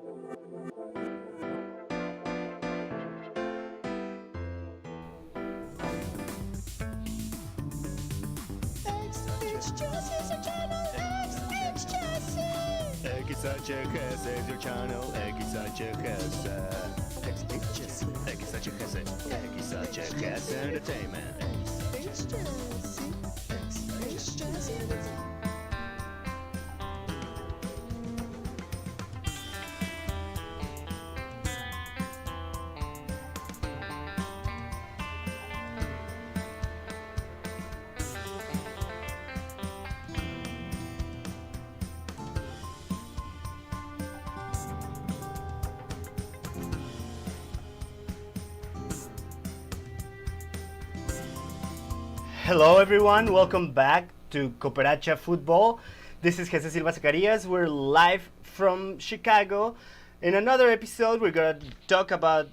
XHS is your channel, XHS. XHS Entertainment. Hello everyone, welcome back to Cooperacha Football. This is Jesse Silva Zacarias. We're live from Chicago. In another episode, we're gonna talk about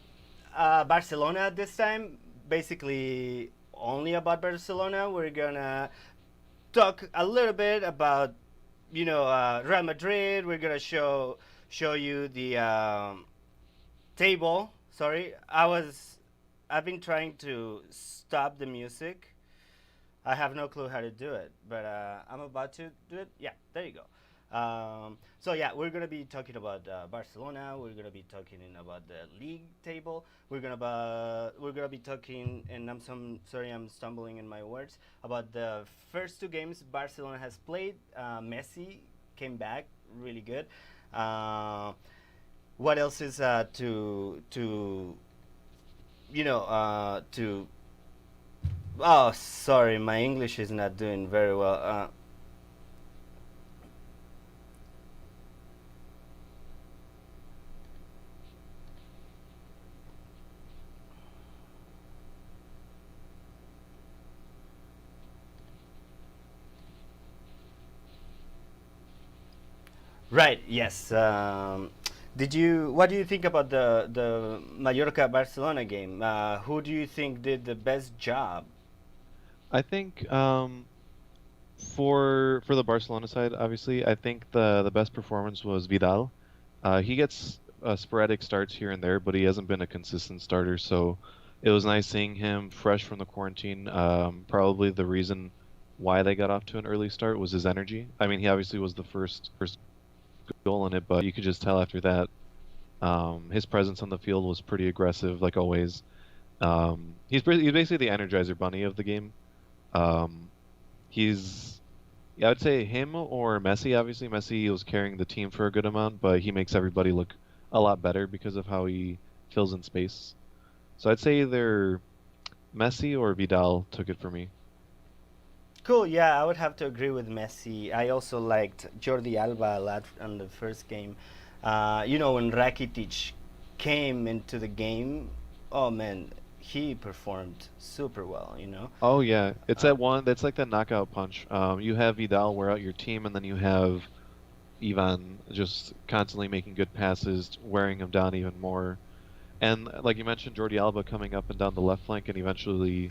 Barcelona this time. Basically, only about Barcelona. We're gonna talk a little bit about, Real Madrid. We're gonna show you the table. Sorry, I've been trying to stop the music. I have no clue how to do it, but I'm about to do it. Yeah, there you go. We're gonna be talking about Barcelona. We're gonna be talking about the league table. We're gonna be talking, and sorry, I'm stumbling in my words, about the first two games Barcelona has played. Messi came back really good. What else is to Oh, sorry, my English is not doing very well. Right. Yes. What do you think about the Mallorca Barcelona game? Who do you think did the best job? I think for the Barcelona side, obviously, I think the best performance was Vidal. He gets sporadic starts here and there, but he hasn't been a consistent starter. So it was nice seeing him fresh from the quarantine. Probably the reason why they got off to an early start was his energy. I mean, he obviously was the first goal in it, but you could just tell after that his presence on the field was pretty aggressive, like always. He's basically the Energizer Bunny of the game. Um, he's, yeah, I would say him or Messi. Obviously, Messi was carrying the team for a good amount, but he makes everybody look a lot better because of how he fills in space. So I'd say either Messi or Vidal took it for me. Cool. Yeah, I would have to agree with Messi. I also liked Jordi Alba a lot on the first game. When Rakitic came into the game, oh man, he performed super well. Oh yeah, it's Uh, that one. That's like the knockout punch. You have Vidal wear out your team, and then you have Ivan just constantly making good passes, wearing him down even more. And like you mentioned, Jordi Alba coming up and down the left flank and eventually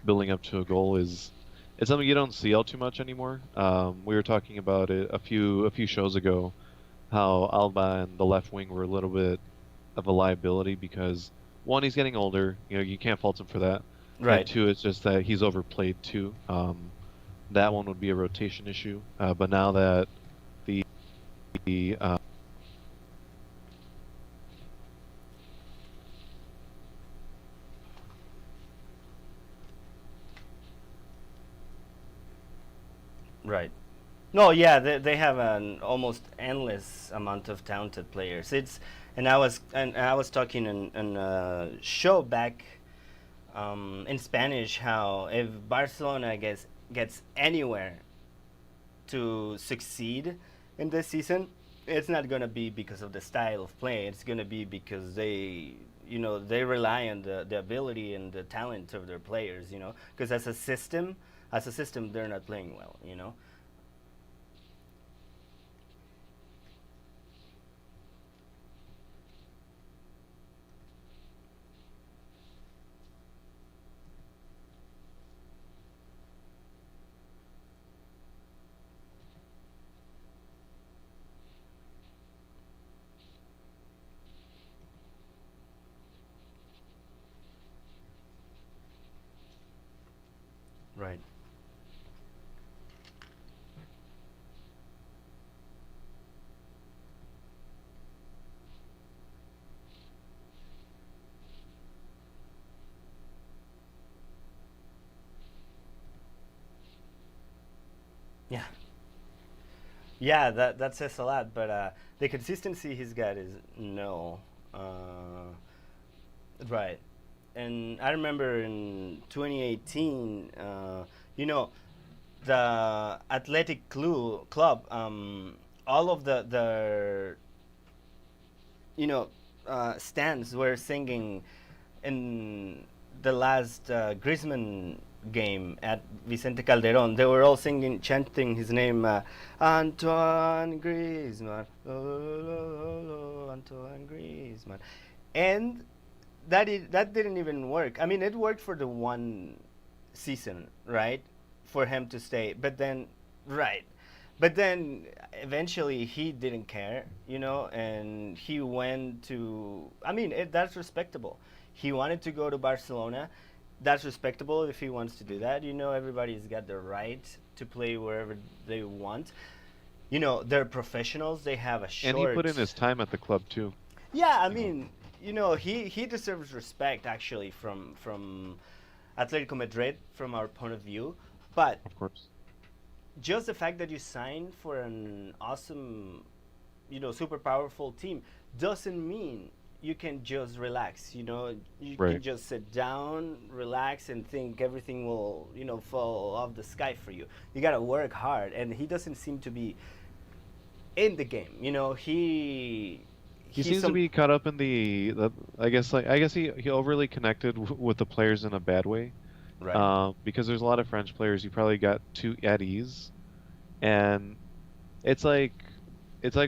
building up to a goal is it's something you don't see all too much anymore. We were talking about it a few shows ago, how Alba and the left wing were a little bit of a liability because one, he's getting older. You can't fault him for that. And right. two, it's just that he's overplayed too. That one would be a rotation issue. But now that the Right. No, yeah, they have an almost endless amount of talented players. And I was talking in a show back in Spanish how if Barcelona gets anywhere to succeed in this season, it's not gonna be because of the style of play. It's gonna be because they rely on the ability and the talent of their players. Because as a system, they're not playing well. Yeah, that says a lot. But the consistency he's got is no. Uh, right. And I remember in 2018, you know, the athletic club, all of the stands were singing in the last Griezmann game at Vicente Calderon. They were all singing, chanting his name, Antoine Griezmann, lo, lo, lo, lo, Antoine Griezmann, and that didn't even work. I mean, it worked for the one season, right, for him to stay, but then, right, but then eventually he didn't care, and he went to. I mean, that's respectable. He wanted to go to Barcelona. That's respectable if he wants to do that. Everybody's got the right to play wherever they want. They're professionals. They have a And he put short. in his time at the club too. Yeah, I You know, mean, he deserves respect actually from Atletico Madrid from our point of view, but of course. just the fact that you signed for an awesome, super powerful team doesn't mean you can just relax. You can Right. just sit down, relax, and think everything will, fall off the sky for you. You gotta work hard, and he doesn't seem to be in the game. He He's seems to some be caught up in I guess he overly connected with the players in a bad way. right, Because there's a lot of French players. He probably got too at ease, and it's like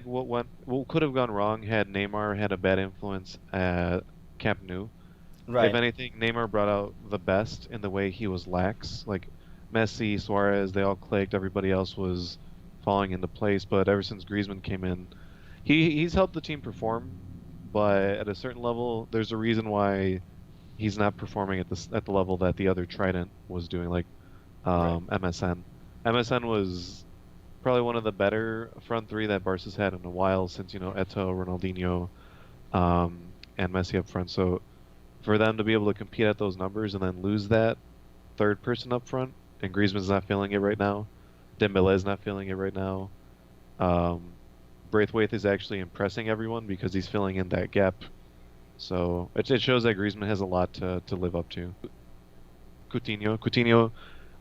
what could have gone wrong had Neymar had a bad influence at Camp Nou. If right, anything, Neymar brought out the best in the way he was lax. Like Messi, Suarez, they all clicked. Everybody else was falling into place. But ever since Griezmann came in, he's helped the team perform. But at a certain level, there's a reason why he's not performing at the level that the other Trident was doing, like right. MSN. MSN was probably one of the better front three that Barca's had in a while since Eto'o, Ronaldinho, and Messi up front. So for them to be able to compete at those numbers and then lose that third person up front, and Griezmann's not feeling it right now, Dembele's not feeling it right now. Um, Braithwaite is actually impressing everyone because he's filling in that gap. So it shows that Griezmann has a lot to live up to. Coutinho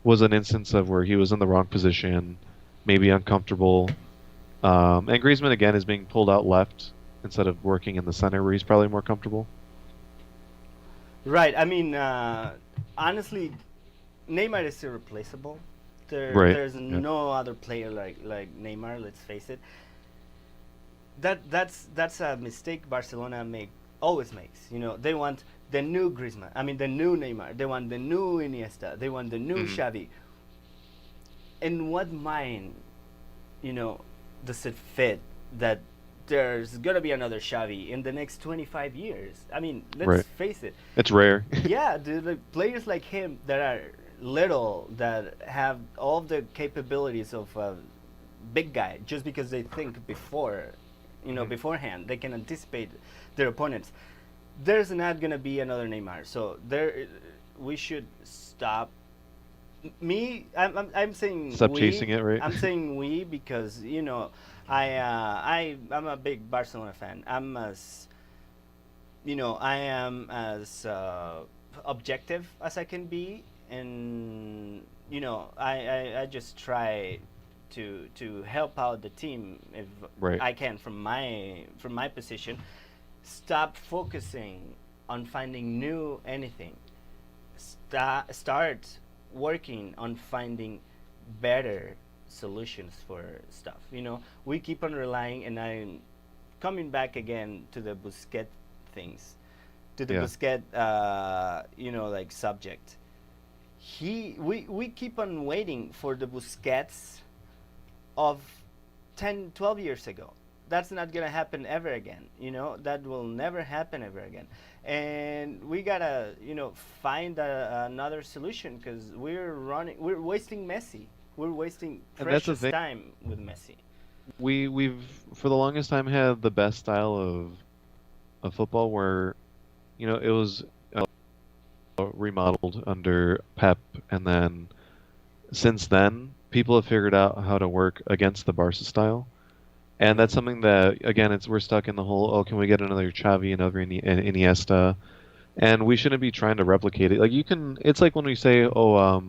was an instance of where he was in the wrong position, maybe uncomfortable. And Griezmann again is being pulled out left instead of working in the center where he's probably more comfortable. Right. I mean, honestly, Neymar is irreplaceable. Right. There's Yeah. no other player like Neymar. Let's face it. That's a mistake Barcelona always makes. They want the new Griezmann. I mean, the new Neymar. They want the new Iniesta. They want the new Mhm. Xavi. In what mind, you know, does it fit that there's gonna be another Xavi in the next 25 years? I mean, let's Right. face it. It's rare. Yeah, the players like him that are little, that have all the capabilities of a big guy, just because they think Mhm. beforehand, they can anticipate their opponents. There's not gonna be another Neymar, so we should stop. I'm saying Stop we. chasing it, right? I'm saying we because I'm a big Barcelona fan. I am as objective as I can be, and I just try to help out the team if Right. I can from my position. Stop focusing on finding new anything. Start working on finding better solutions for stuff. We keep on relying, and I'm coming back again to the Busquets things, to the Yeah. Busquets, like subject. We keep on waiting for the Busquets of 10, 12 years ago. That's not gonna happen ever again. That will never happen ever again. And we gotta, find another solution because we're wasting Messi. We're wasting And that's the precious thing. time with Messi. We've for the longest time had the best style of football where it was remodeled under Pep, and then since then people have figured out how to work against the Barca style. And Right. that's something that, again, it's we're stuck in the whole, oh, can we get another Xavi, another Iniesta? And we shouldn't be trying to replicate it. Like you can, it's like when we say, oh,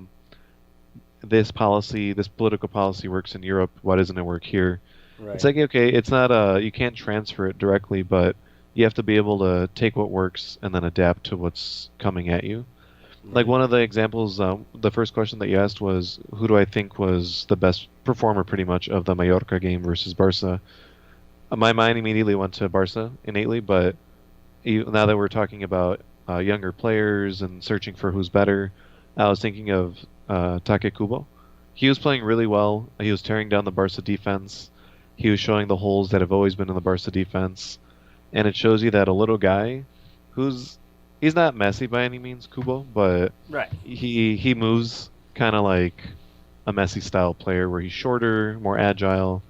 this policy, this political policy works in Europe. Why doesn't it work here? It's Right. like, okay, it's not you can't transfer it directly, but you have to be able to take what works and then adapt to what's coming at you. Like Right. one of the examples, the first question that you asked was, who do I think was the best performer, pretty much, of the Mallorca game versus Barca? My mind immediately went to Barca innately, but now that we're talking about younger players and searching for who's better, I was thinking of Take Kubo. He was playing really well. He was tearing down the Barca defense. He was showing the holes that have always been in the Barca defense, and it shows you that a little guy, who's he's not Messi by any means, Kubo, but Right. he moves kind of like a Messi style player, where he's shorter, more agile,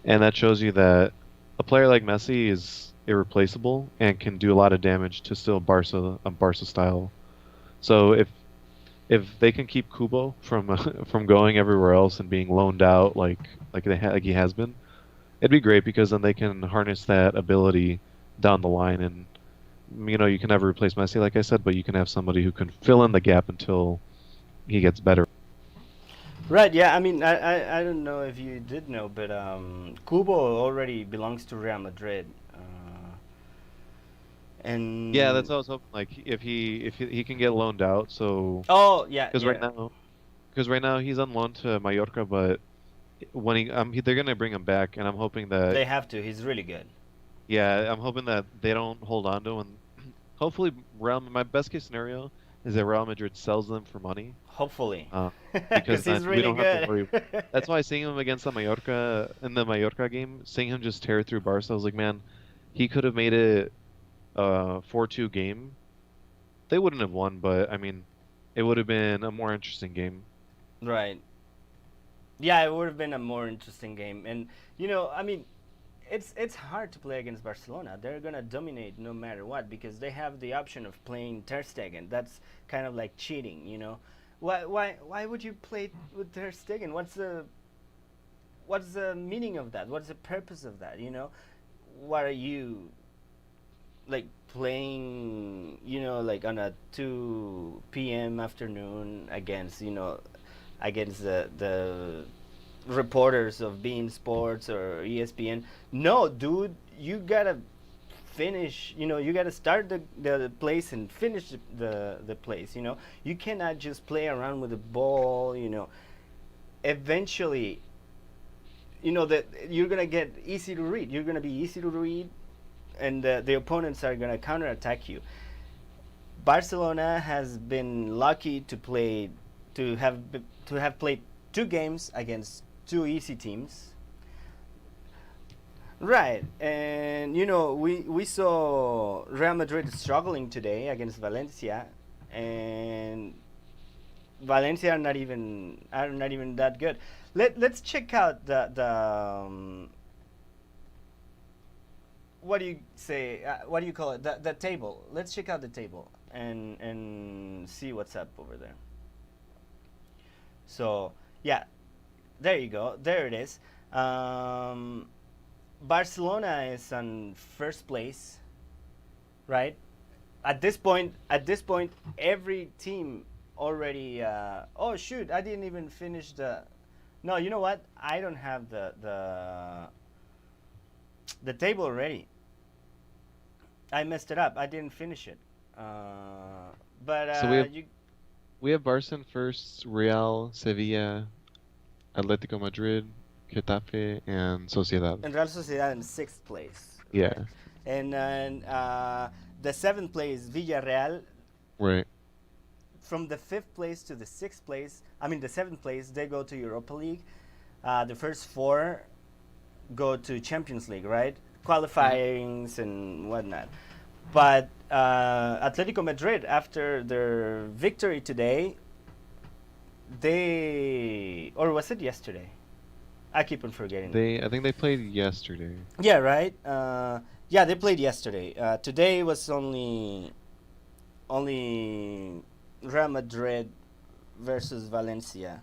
and that shows you that a player like Messi is irreplaceable and can do a lot of damage to still a Barca style. So if they can keep Kubo from from going everywhere else and being loaned out like he has been, it'd be great because then they can harness that ability down the line. And you can never replace Messi, like I said, but you can have somebody who can fill in the gap until he gets better. Right. Yeah. I mean, I don't know if you did know, but Kubo already belongs to Real Madrid, Yeah, that's and what I was hoping. Like if he can get loaned out, so oh yeah, because right yeah, now because right now he's on loan to Mallorca, but when they're gonna bring him back, and I'm hoping that they have to. He's really good. yeah, I'm hoping that they don't hold on to him. And hopefully, my best case scenario is that Real Madrid sells them for money, Hopefully, uh, because because then he's we really don't have to good. worry. That's why seeing him against the Mallorca in the Mallorca game, seeing him just tear through Barca, I was like, man, he could have made it a 4-2 game. They wouldn't have won, but I mean, it would have been a more interesting game. Right. Yeah, it would have been a more interesting game, and I mean, it's hard to play against Barcelona. They're gonna dominate no matter what because they have the option of playing Ter Stegen. That's kind of like cheating. Why would you play with Ter Stegen? What's the meaning of that? What's the purpose of that? What are you like playing? Like on a 2 p.m. afternoon against the reporters of Bein Sports or ESPN. No, dude, you gotta finish. You gotta start the place and finish the place. You cannot just play around with the ball. Eventually, that you're gonna get easy to read. You're gonna be easy to read, and the opponents are gonna counterattack you. Barcelona has been lucky to have to have played 2 games against 2 easy teams. Right, and we saw Real Madrid struggling today against Valencia, and Valencia are not even that good. Let's check out the what do you say? What do you call it? The table. Let's check out the table and see what's up over there. So yeah, there you go. There it is. Um, Barcelona is on first place, right? At this point, every team already. Oh shoot! I didn't even finish the. No, you know what? I don't have the table already. I messed it up. I didn't finish it. But So you we have Barca in first, Real, Sevilla, Atletico Madrid, Getafe, and Sociedad. and Real Sociedad in sixth place, right? Yeah, And the seventh place, Villarreal. right. From the fifth place to the sixth place, I mean the seventh place, they go to Europa League. The first four go to Champions League, right? Hmm. Qualifyings and whatnot. But Atletico Madrid, after their victory today, or was it yesterday? I keep on forgetting. I think they played yesterday. Yeah, right. Yeah, they played yesterday. Today was only Real Madrid versus Valencia,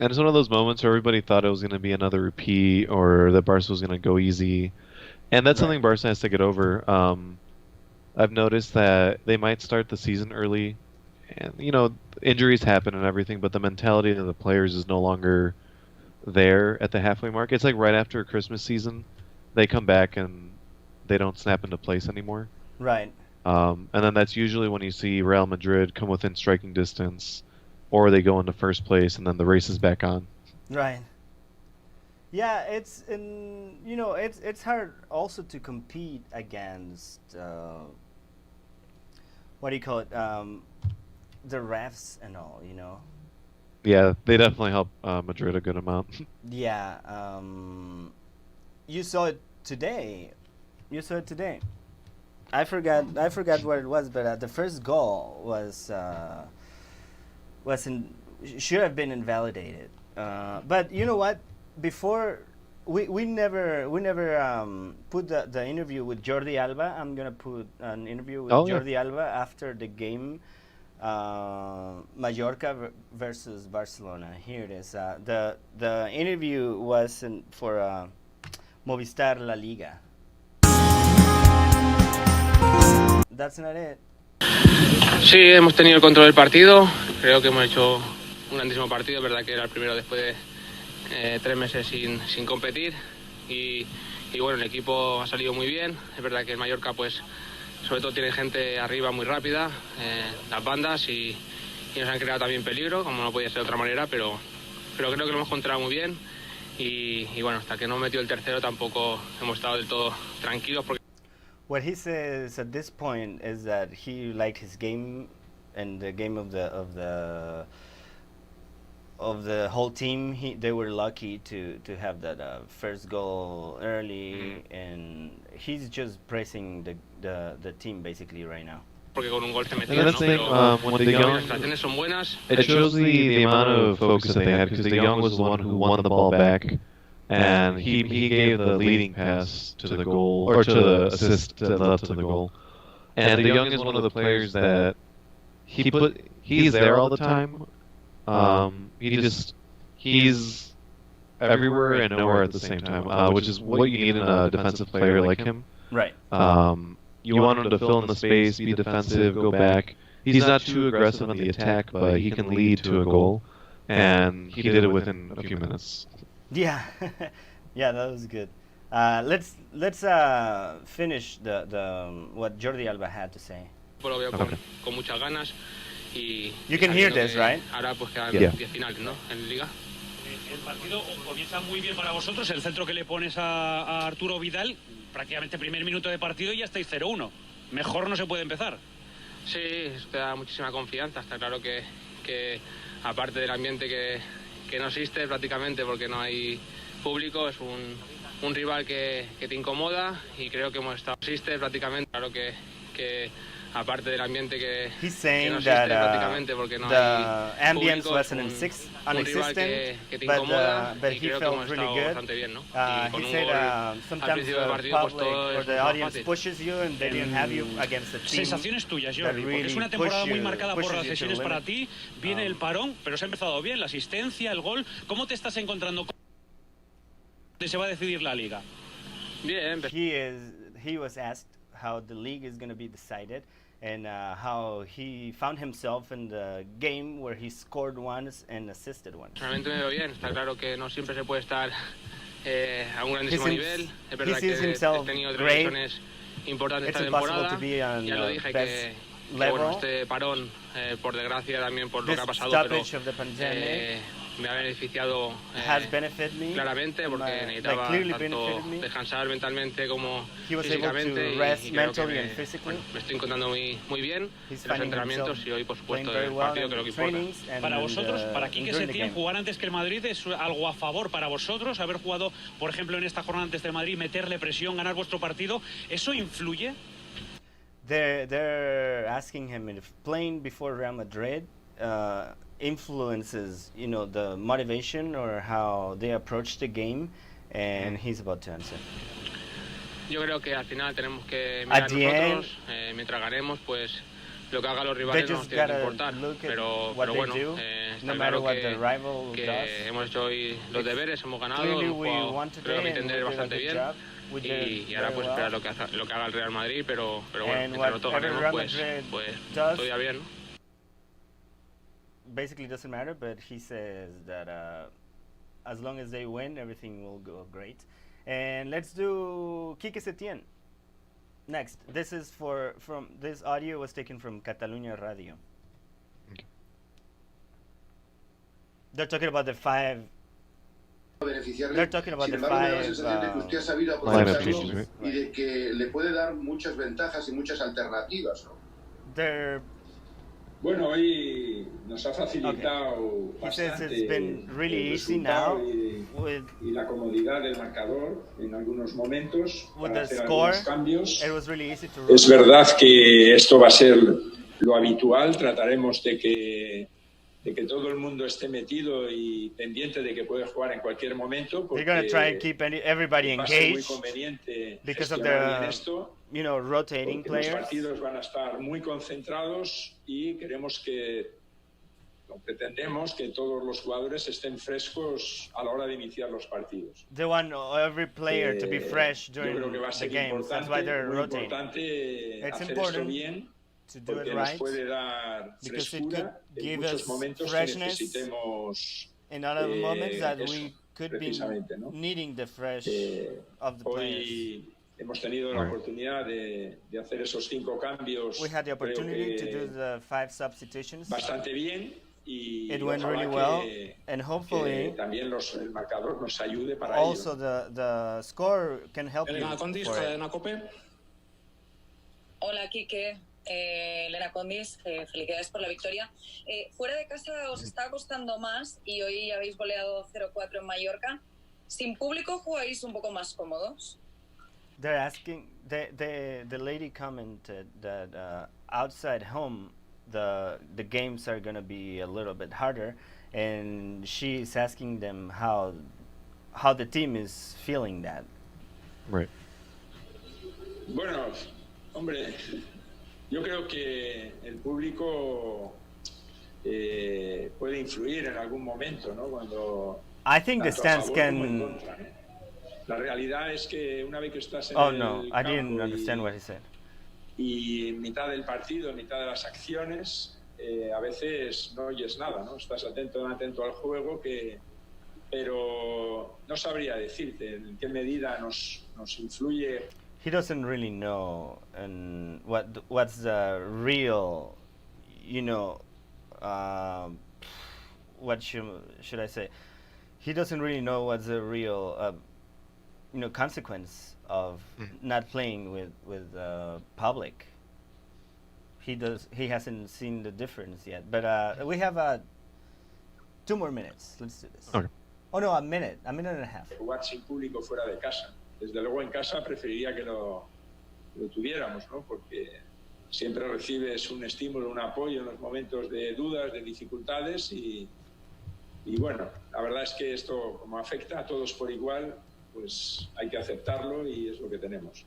And it's one of those moments where everybody thought it was going to be another repeat or that Barca was going to go easy. And that's Right. something Barca has to get over. I've noticed that they might start the season early, and injuries happen and everything, but the mentality of the players is no longer there at the halfway mark. It's like right after a Christmas season, they come back and they don't snap into place anymore. Right. And then that's usually when you see Real Madrid come within striking distance, or they go into first place, and then the race is back on. Right. Yeah, it's hard also to compete against what do you call it? The refs and all. Yeah, they definitely help Madrid a good amount. Yeah. You saw it today. You saw it today. I forgot what it was, but the first goal should have been invalidated. But you know what? Before we never put the interview with Jordi Alba. I'm gonna put an interview with Oh yeah. Jordi Alba after the game, Mallorca versus Barcelona. Here it is. The interview was for Movistar La Liga. That's not it. Sí, hemos tenido el control del partido. Creo que hemos hecho un grandísimo partido. Es verdad que era el primero después de 3 meses sin competir. Y bueno, el equipo ha salido muy bien. Es verdad que el Mallorca, pues, sobre todo tiene gente arriba muy rápida, las bandas, y nos han creado también peligro, como no podía ser de otra manera, pero creo que lo hemos controlado muy bien. Y bueno, hasta que no metió el tercero tampoco hemos estado del todo tranquilos. What he says at this point is that he liked his game and the game of the whole team. They were lucky to have that first goal early, and he's just praising the team basically right now. Porque con un gol se And metían, that's ¿no? the thing, Pero when De las Jong, sensaciones son buenas. it shows the amount of focus that they had because De Jong was the one who won the ball back, and he gave the leading pass to the goal or to the assist that led to the goal. And De Jong is one of the players that he's there all the time. He's everywhere and nowhere at the same time, which is what you need in a defensive player like him. Right. You want him to fill in the space, be defensive, go back. He's not too aggressive on the attack, but he can lead to a goal, and he did it within a few minutes. Yeah, yeah, that was good. Let's finish the what Jordi Alba had to say. Lo veo Okay. con muchas ganas. You can hear this, right? Ahora pues quedan Yeah. 10 finales, ¿no? En Liga. El partido comienza muy bien para vosotros. El centro que le pones a Arturo Vidal, prácticamente primer minuto de partido y ya estáis 0-1. Mejor no se puede empezar. Sí, eso te da muchísima confianza. Está claro que aparte del ambiente que no existe prácticamente porque no hay público, es un rival que te incomoda, y creo que hemos estado... Existe prácticamente, claro que aparte del ambiente que He's no saying existe that prácticamente porque no the hay ambience público, wasn't un rival unexistent, que te but incomoda, but y he creo que felt hemos really estado good. bastante bien, ¿no? Y con He un said gol al sometimes principio del the partido, pues public todo or es the mucho más audience fácil. pushes you, and they didn't have you against a team. Sensaciones tuyas, that Jordi, porque es really una temporada push muy you- marcada por pushes las you to lesiones the para limit. ti. Viene el parón, pero se ha empezado bien. La asistencia, el gol. ¿Cómo te estás encontrando? Se va a decidir la Liga. Bien, He was asked how the league is going to be decided, and how he found himself in the game where he scored once and assisted once. personalmente me veo bien. Está claro que no siempre se puede estar a un grandísimo He seems- nivel. Es he verdad que sees he himself tenido tres great. lesiones importantes It's esta impossible temporada. to be on Ya lo the dije best que level. bueno, este parón, por desgracia también por lo This que ha pasado, pero stoppage of the pandemic me ha beneficiado has benefited me. claramente porque necesitaba clearly tanto benefited me. descansar mentalmente como He was able físicamente, to rest y creo que mentally and physically. me estoy encontrando muy bien He's en los finding entrenamientos, himself y hoy por playing supuesto very el well partido, in que es lo que importa. trainings and Para in vosotros, the- para Quique during the Setién, game. jugar antes que el Madrid es algo a favor para vosotros. Haber jugado, por ejemplo, en esta jornada antes del Madrid, meterle presión, ganar vuestro partido, ¿eso influye? They're asking him if playing before Real Madrid influences, the motivation or how they approach the game, and he's about to answer. Yo creo que al final tenemos que At mirar the end- nosotros, mientras ganemos, pues lo que hagan los They rivales no nos just tiene que gotta importar. look at Pero what they bueno, do, está no matter claro what the rival que does. hemos hecho hoy los deberes, hemos ganado, Clearly, hemos we jugado, won creo, a mi today, and we entender, did a bastante good bien. job. We did it Y ahora very pues well. esperar lo que haga el Real Madrid, pero bueno, And mientras nosotros whatever ganemos, Real pues Madrid does, todo ya bien, ¿no? basically doesn't matter. But he says that as long as they win, everything will go great. And let's do Quique Setién next. This is from this audio was taken from Catalunya Radio. Okay. They're talking about the five. Beneficiarle. They're talking about Sin the embargo, me da la five. sensación de que usted ha sabido lineup aprovecharlo changes, right? y de que le puede dar muchas ventajas y muchas alternativas, ¿no? They're. Bueno, hoy nos ha facilitado He says bastante it's been really el easy now resultado with y la comodidad del marcador en algunos momentos with para the hacer score. algunos cambios. It was really easy to. Es verdad que esto va a ser lo habitual. Trataremos de que todo el mundo esté metido y pendiente de que puede jugar en cualquier momento. They're gonna try and keep everybody va a ser muy engaged conveniente because of gestionar bien the, esto. rotating Porque los players. partidos van a estar muy concentrados y pretendemos que todos los jugadores estén frescos a la hora de iniciar los partidos. They want every player to be fresh Yo during creo que va a the ser games. That's why they're muy rotating. importante It's hacer important esto bien to do it porque nos right. puede dar because it frescura could en give muchos us momentos que freshness necesitemos in other moments that eso, we could be precisamente, ¿no? needing the fresh of the players. Hoy hemos tenido la oportunidad de hacer esos 5 cambios. We had the creo opportunity to que do the 5 substitutions. bastante bien y It went ojalá really well, que, and que hopefully también el marcador nos ayude para also ello. the score can help you. Elena Condis, for it. Cadena Cope. Hola, Quique. Elena Condis, felicidades por la victoria. Fuera de casa os está costando más y hoy habéis goleado 0-4 en Mallorca. ¿Sin público jugáis un poco más cómodos? They're asking, the lady commented that outside home the games are going to be a little bit harder, and she's asking them how the team is feeling that. Right. Bueno, hombre, yo creo que el público puede influir en algún momento, ¿no? Cuando I think the tanto a stands favor como en can. contra, ¿no? La realidad es que una vez que estás en Oh el no, I didn't campo understand what he said. y en mitad del partido, en mitad de las acciones, a veces no oyes nada, ¿no? Estás atento al juego, pero no sabría decirte en qué medida nos influye. He doesn't really know and what's the real, what should I say? He doesn't really know what's the real, consequence of not playing with public. He hasn't seen the difference yet. But we have 2 more minutes. Let's do this. Okay. Oh no, a minute and a half. Jugar sin público fuera de casa. Desde luego en casa preferiría que lo tuviéramos, ¿no? Porque siempre recibes un estímulo, un apoyo en los momentos de dudas, de dificultades y bueno, la verdad es que esto como afecta a todos por igual, pues hay que aceptarlo y es lo que tenemos.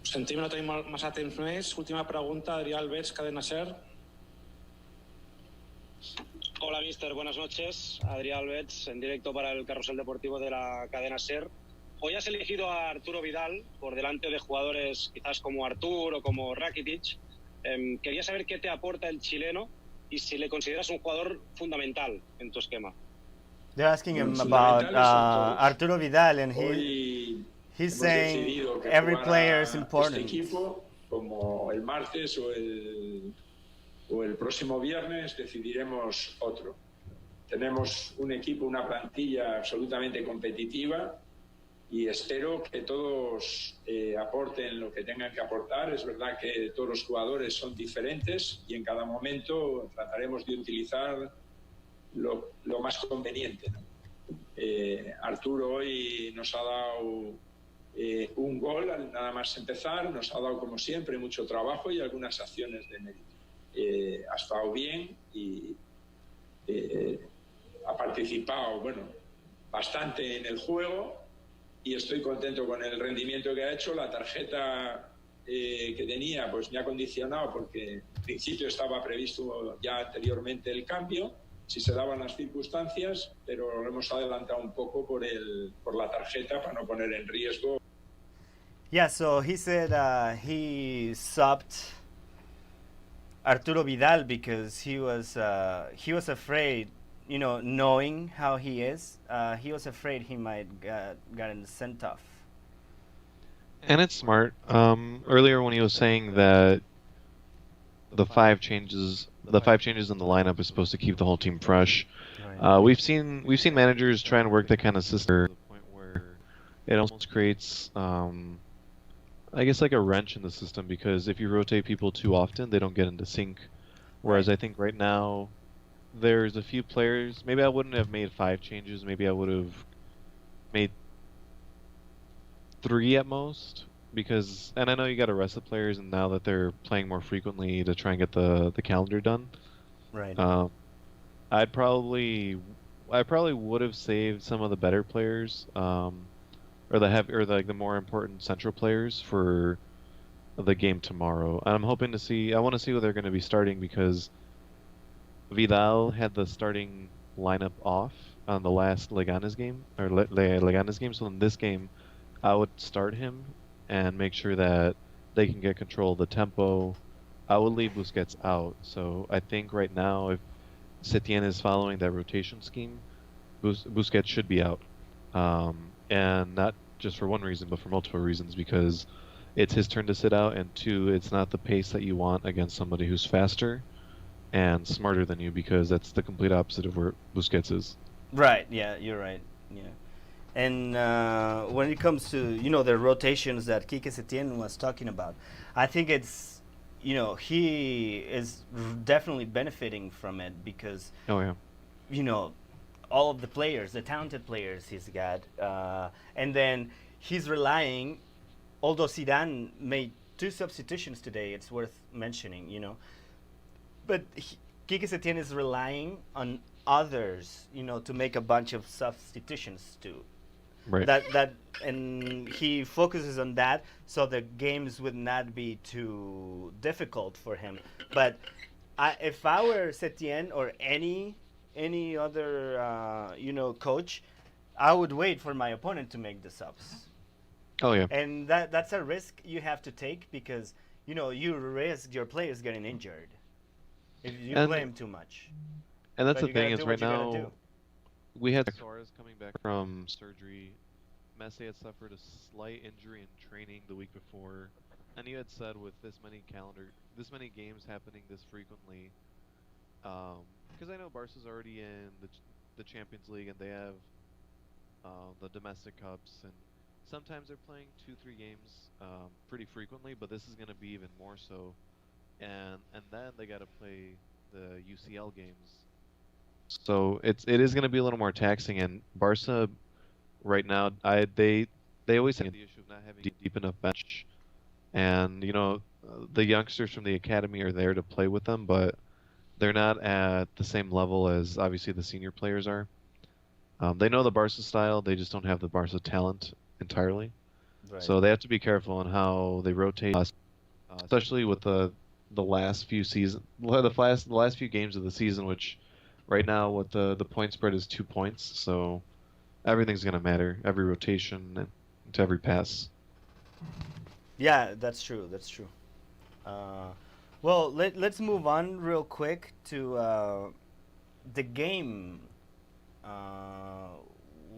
Sentim no tenim massa temps més. Última pregunta, Adrià Alves, Cadena SER. Hola, mister. Buenas noches. Adrià Alves, en directo para el Carrusel Deportivo de la cadena SER. Hoy has elegido a Arturo Vidal por delante de jugadores quizás como Artur o como Rakitic. Quería saber qué te aporta el chileno y si le consideras un jugador fundamental en tu esquema. They're asking him about Arturo Vidal, and he's saying every player is important. Este equipo, como el martes o el próximo viernes, decidiremos otro. Tenemos un equipo, una plantilla absolutamente competitiva y espero que todos aporten lo que tengan que aportar. Es verdad que todos los jugadores son diferentes y en cada momento trataremos de utilizar lo más conveniente, ¿no? Arturo hoy nos ha dado un gol al nada más empezar, nos ha dado como siempre mucho trabajo y algunas acciones de mérito. Ha estado bien y ha participado, bastante en el juego y estoy contento con el rendimiento que ha hecho. La tarjeta que tenía pues me ha condicionado porque en principio estaba previsto ya anteriormente el cambio, si se daban las circunstancias, pero lo hemos adelantado un poco por la tarjeta para no poner en riesgo. Yeah, so he said he subbed Arturo Vidal because he was afraid, you know, knowing how he is, he was afraid he might gotten sent off. And it's smart. Earlier when he was saying that the five changes in the lineup is supposed to keep the whole team fresh. Right. We've seen managers try and work that kind of system to the point where it almost creates, I guess, like a wrench in the system, because if you rotate people too often, they don't get into sync. Whereas Right. I think right now there's a few players. Maybe I wouldn't have made 5 changes. Maybe I would have made 3 at most. Because, and I know you got to rest the players, and now that they're playing more frequently to try and get the calendar done. Right. I probably would have saved some of the better players, or the more important central players for the game tomorrow. I want to see who they're going to be starting, because Vidal had the starting lineup off on the last Leganes game, or Leganes game. So in this game, I would start him and make sure that they can get control of the tempo. I would leave Busquets out. So I think right now, if Setien is following that rotation scheme, Busquets should be out. And not just for one reason, but for multiple reasons, because it's his turn to sit out, and 2, it's not the pace that you want against somebody who's faster and smarter than you, because that's the complete opposite of where Busquets is. Right. Yeah, you're right. Yeah. And when it comes to, you know, the rotations that Quique Setien was talking about, I think it's, you know, he is definitely benefiting from it, because, Oh yeah. you know, all of the players, the talented players he's got, and then he's relying, although Zidane made 2 substitutions today, it's worth mentioning, you know, but Quique Setien is relying on others, you know, to make a bunch of substitutions too. Right. That and he focuses on that, so the games would not be too difficult for him. But if I were Setien or any other you know, coach, I would wait for my opponent to make the subs. Oh yeah. And that's a risk you have to take, because, you know, you risk your players getting injured if you play them too much. And that's But the you gotta thing, do is what right you gotta now do. we had Suarez coming back from surgery. Messi had suffered a slight injury in training the week before, and you had said with this many games happening this frequently, because I know Barca's already in the Champions League, and they have the domestic cups, and sometimes they're playing 2-3 games pretty frequently, but this is going to be even more so, and then they got to play the UCL games. So it is going to be a little more taxing, and Barca right now, they always have the issue of not having a deep enough bench, and you know, the youngsters from the academy are there to play with them, but they're not at the same level as obviously the senior players are. They know the Barca style, they just don't have the Barca talent entirely. Right. So they have to be careful on how they rotate, especially with the last few the last few games of the season, which right now with the point spread is 2 points, so everything's gonna matter, every rotation and to every pass. Yeah, that's true. That's true. Well, let's move on real quick to the game.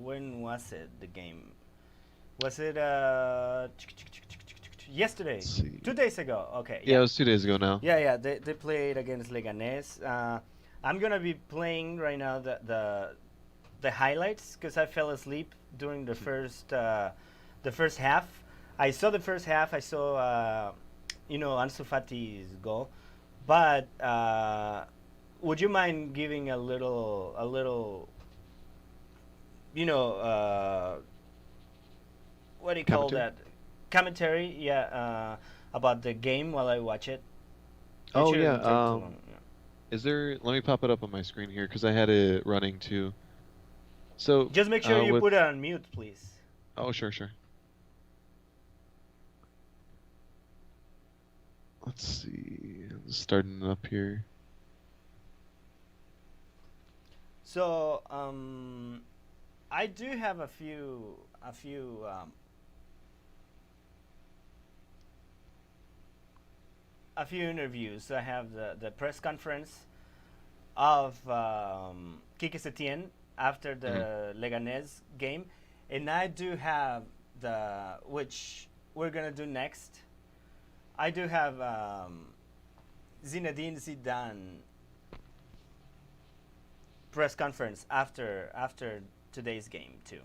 When was it? The game was it yesterday? Let's see. 2 days ago. Okay. Yeah, it was 2 days ago now. Yeah. They played against Leganés. I'm gonna be playing right now the highlights, because I fell asleep during the first half. I saw the first half. I saw you know, Ansu Fati's goal, but would you mind giving a little you know, what do you call Commentary? that? Commentary, yeah, about the game while I watch it. It Oh shouldn't yeah. take too long, yeah. Is there? Let me pop it up on my screen here, because I had it running too. So Just make sure you with put it on mute, please. oh sure. Let's see. Starting up here. So I do have a few interviews. I have the press conference of Quique Setién after the Leganés game, and I do have which we're gonna do next. I do have Zinedine Zidane press conference after today's game too.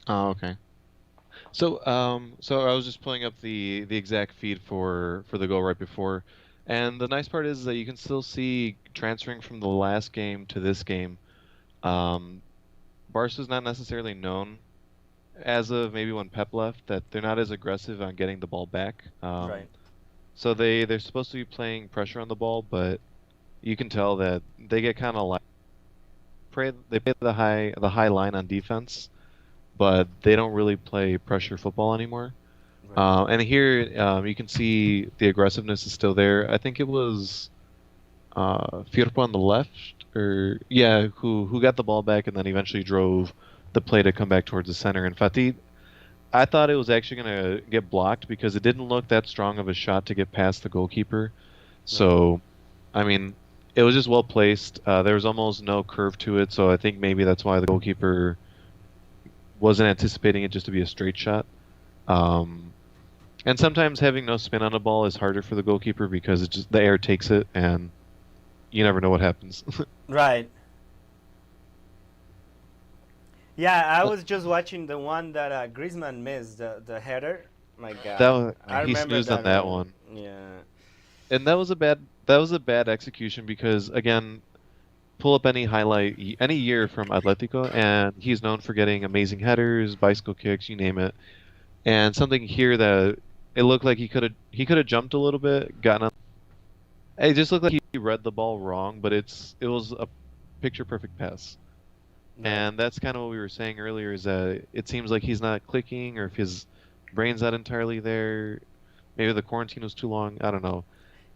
Oh, okay. So I was just pulling up the exact feed for the goal right before, and the nice part is that you can still see transferring from the last game to this game. Um, Barca's not necessarily known as of maybe when Pep left that they're not as aggressive on getting the ball back. Right. So they're supposed to be playing pressure on the ball, but you can tell that they get kind of like they play the high line on defense, but they don't really play pressure football anymore. Right. And here you can see the aggressiveness is still there. I think it was Firpo on the left, or yeah, who got the ball back and then eventually drove the play to come back towards the center. And Fatih, I thought it was actually going to get blocked because it didn't look that strong of a shot to get past the goalkeeper. So, I mean, it was just well placed. There was almost no curve to it, so I think maybe that's why the goalkeeper wasn't anticipating it just to be a straight shot. And sometimes having no spin on a ball is harder for the goalkeeper because it just the air takes it and you never know what happens. Right. Yeah, I was just watching the one that Griezmann missed, the header. My God, I He remember snoozed on that one. one. Yeah. And that was a bad execution because again, pull up any highlight any year from Atletico and he's known for getting amazing headers, bicycle kicks, you name it. And something here that it looked like he could have jumped a little bit, gotten up. It just looked like he read the ball wrong, but it was a picture perfect pass. Right. And that's kind of what we were saying earlier is that it seems like he's not clicking or if his brain's not entirely there. Maybe the quarantine was too long. I don't know.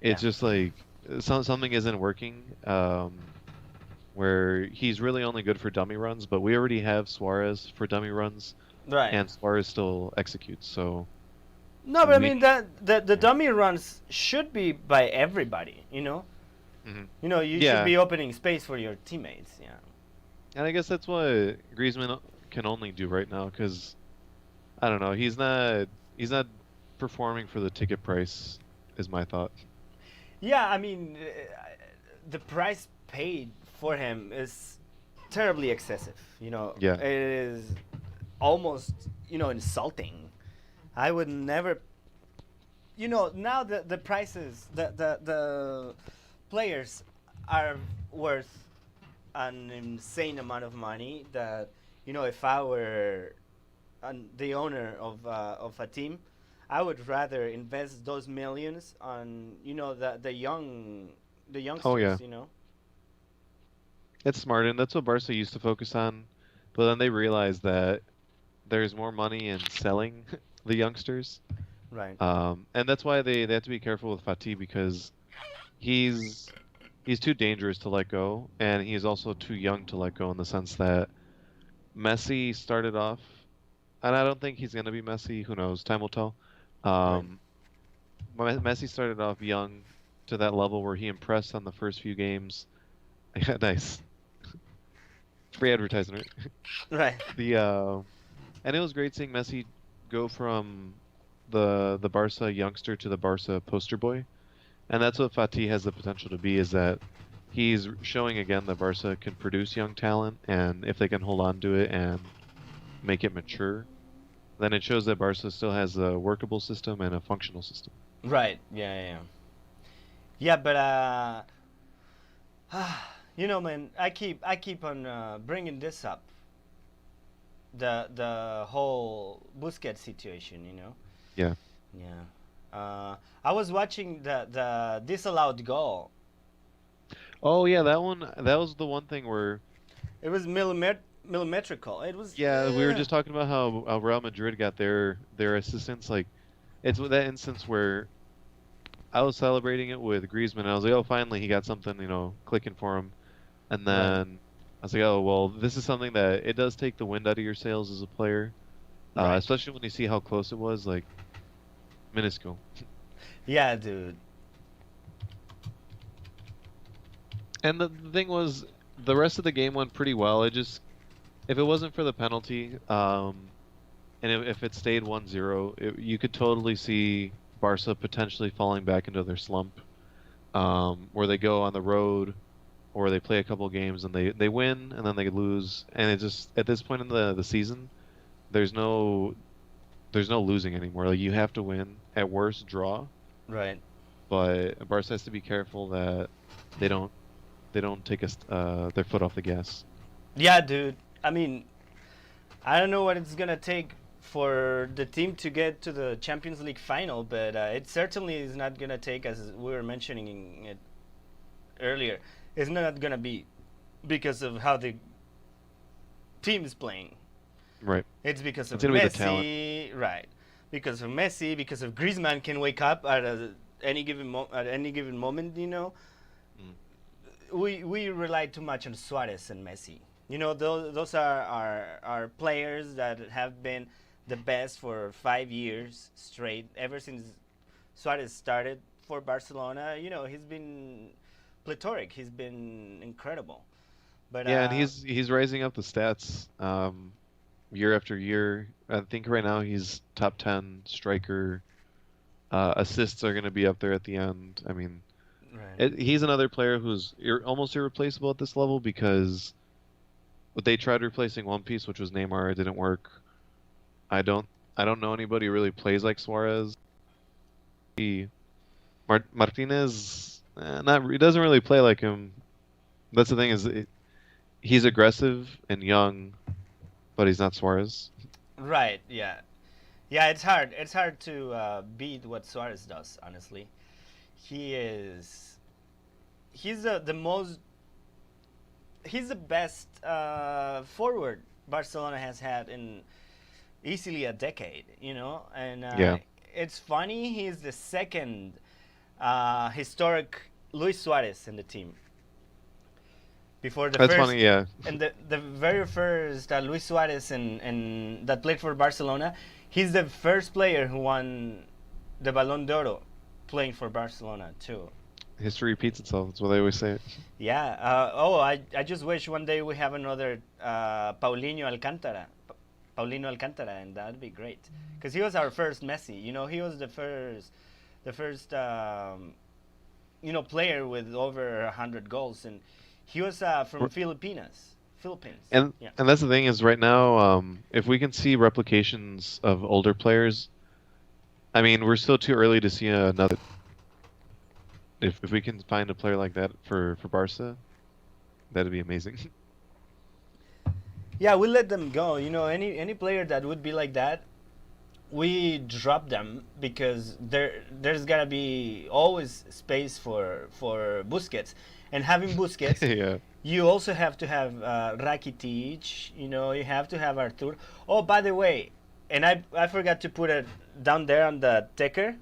It's Yeah. just like something isn't working. Where he's really only good for dummy runs, but we already have Suarez for dummy runs, Right. and Suarez still executes. So No, but I we- mean that the dummy runs should be by everybody. Mhm. You Yeah. should be opening space for your teammates. Yeah. And I guess that's what Griezmann can only do right now, because I don't know, he's not performing for the ticket price, is my thought. Yeah, I mean, the price paid for him is terribly excessive. Yeah. It is almost insulting. I would never. Now the prices, the players are worth an insane amount of money. That if I were the owner of a team, I would rather invest those millions on the youngsters. Oh, yeah. It's smart, and that's what Barca used to focus on, but then they realized that there's more money in selling the youngsters. Right. And that's why they have to be careful with Fatih because he's too dangerous to let go, and he's also too young to let go in the sense that Messi started off, and I don't think he's gonna be Messi. Who knows? Time will tell. Messi started off young to that level where he impressed on the first few games. Nice. Free advertisement. Right. And it was great seeing Messi go from the Barca youngster to the Barca poster boy, and that's what Fatih has the potential to be. Is that he's showing again that Barca can produce young talent, and if they can hold on to it and make it mature, then it shows that Barca still has a workable system and a functional system. Right. Yeah. But man, I keep on bringing this up. The whole Busquets situation. Yeah. Yeah. I was watching the disallowed goal. Oh yeah, that one. That was the one thing where. It was millimetrical. It was. Yeah, we were just talking about how Real Madrid got their assistants. Like, it's that instance where I was celebrating it with Griezmann. And I was like, oh, finally he got something, clicking for him. And Right. then I was like, oh, well, this is something that it does take the wind out of your sails as a player, Right. especially when you see how close it was, like minuscule. Yeah, dude. And the thing was, the rest of the game went pretty well. If it wasn't for the penalty, and if it stayed 1-0, you could totally see Barca potentially falling back into their slump, where they go on the road, or they play a couple games and they win and then they lose, and it just at this point in the season, there's no losing anymore. Like you have to win, at worst draw, Right. but Barca has to be careful that they don't take their foot off the gas. Yeah, dude. I mean, I don't know what it's gonna take for the team to get to the Champions League final, but it certainly is not gonna take, as we were mentioning it earlier, it's not gonna be because of how the team is playing. Right. It's because of It's gonna be the talent. Messi, right? Because of Messi, because of Griezmann can wake up at any given moment. We rely too much on Suarez and Messi. Those are players that have been the best for 5 years straight ever since Suarez started for Barcelona. He's been plethoric. He's been incredible. But Yeah, and he's rising up the stats year after year. I think right now he's top 10 striker. Assists are going to be up there at the end. I mean, right. he's another player who's almost irreplaceable at this level because they tried replacing one piece, which was Neymar. It didn't work. I don't know anybody who really plays like Suarez. Martinez, he doesn't really play like him. That's the thing he's aggressive and young, but he's not Suarez. Right. Yeah. Yeah. It's hard. It's hard to beat what Suarez does. Honestly, he is. He's the most. He's the best forward Barcelona has had in easily a decade. And Yeah. it's funny. He's the second historic Luis Suarez in the team. Before the That's first, funny, yeah. and the very first Luis Suarez and that played for Barcelona, he's the first player who won the Ballon d'Oro playing for Barcelona too. History repeats itself. That's what they always say. Yeah. I just wish one day we have another Paulino Alcantara, and that'd be great. Because he was our first Messi. He was the first player with over 100 goals, and he was from Philippines. And Yeah. and that's the thing is right now, if we can see replications of older players, I mean, we're still too early to see another. If we can find a player like that for Barca, that'd be amazing. Yeah, we let them go. Any player that would be like that, we drop them because there's gotta be always space for Busquets, and having Busquets, Yeah. you also have to have Rakitic. You have to have Artur. Oh, by the way, and I forgot to put it down there on the ticker.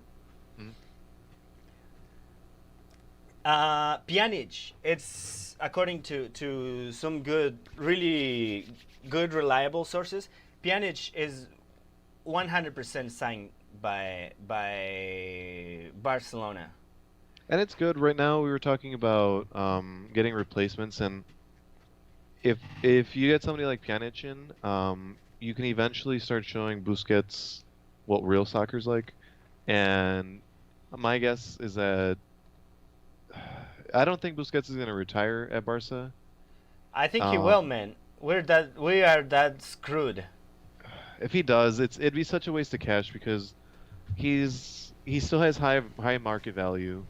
Pjanic, it's according to some really good, reliable sources. Pjanic is 100% signed by Barcelona. And it's good. Right now, we were talking about getting replacements, and if you get somebody like Pjanic in, you can eventually start showing Busquets what real soccer's like. And my guess is that I don't think Busquets is going to retire at Barca. I think he will, man. We are that screwed. If he does, it'd be such a waste of cash because he still has high market value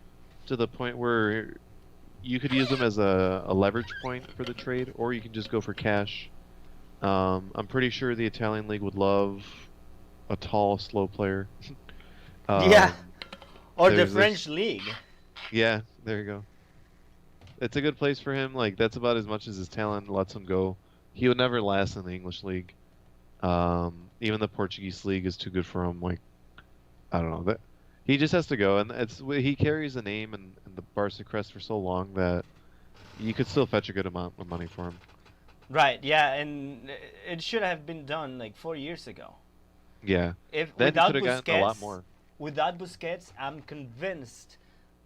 to the point where you could use him as a leverage point for the trade, or you can just go for cash. I'm pretty sure the Italian league would love a tall, slow player. Yeah, or the there's- French league. Yeah, there you go. It's a good place for him. Like that's about as much as his talent lets him go. He would never last in the English league. Even the Portuguese league is too good for him. Like I don't know. He just has to go, and he carries the name and the Barca crest for so long that you could still fetch a good amount of money for him. Right, yeah, and it should have been done like 4 years ago. Yeah. If Then he without could have gotten a lot Busquets, more. without Busquets, I'm convinced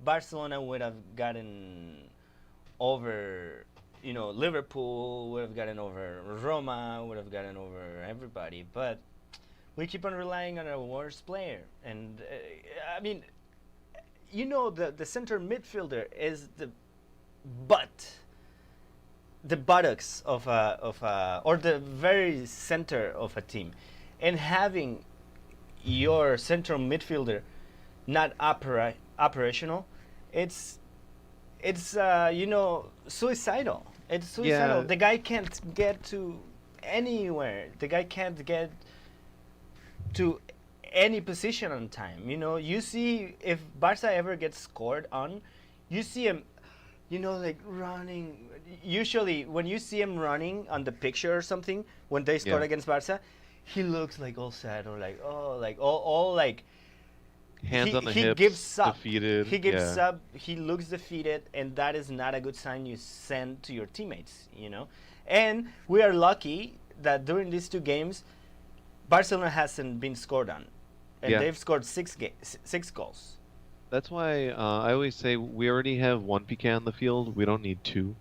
Barcelona would have gotten over, Liverpool, would have gotten over Roma, would have gotten over everybody. But we keep on relying on our worst player, and I mean, the center midfielder is butt, the buttocks or the very center of a team, and having your central midfielder not operational, it's suicidal. It's suicidal. Yeah. The guy can't get to anywhere. The guy can't get to any position on time. You see if Barca ever gets scored on, you see him, like running. Usually, when you see him running on the picture or something, when they scored Yeah. against Barca, he looks like all sad or like all like Hands on the he hips, gives up. defeated. He gives yeah. up. He looks defeated, and that is not a good sign you send to your teammates. And we are lucky that during these two games, Barcelona hasn't been scored on, and Yeah. they've scored six goals. That's why I always say we already have one PK on the field. We don't need two.